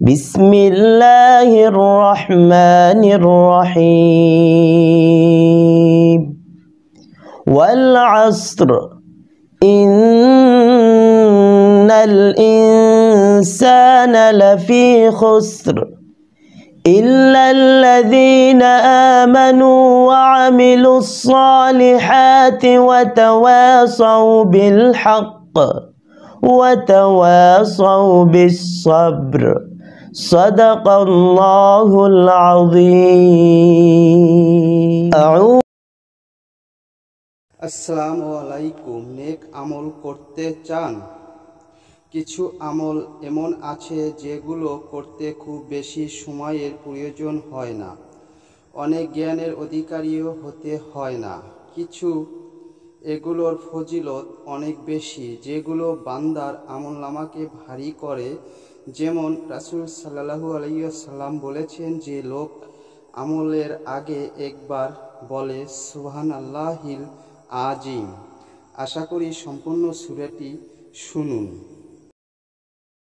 بسم الله الرحمن الرحيم والعصر إن الإنسان لفي خسر إلا الذين آمنوا وعملوا الصالحات وتواصوا بالحق وتواصوا بالصبر صدق الله العظيم। আসসালামু আলাইকুম। নেক আমল করতে চান? কিছু আমল এমন আছে যেগুলো করতে খুব বেশি সময়ের প্রয়োজন হয় না, অনেক জ্ঞানের অধিকারীও হতে হয় না। কিছু এগুলোর ফজিলত অনেক বেশি, যেগুলো বান্দার আমলনামাকে ভারী করে। যেমন রাসূল সাল্লাল্লাহু আলাইহি ওয়াসাল্লাম বলেছেন যে লোক আমলের আগে একবার বলে সুবহানাল্লাহিল আজিম। আশা করি সম্পূর্ণ সূরাটি শুনুন।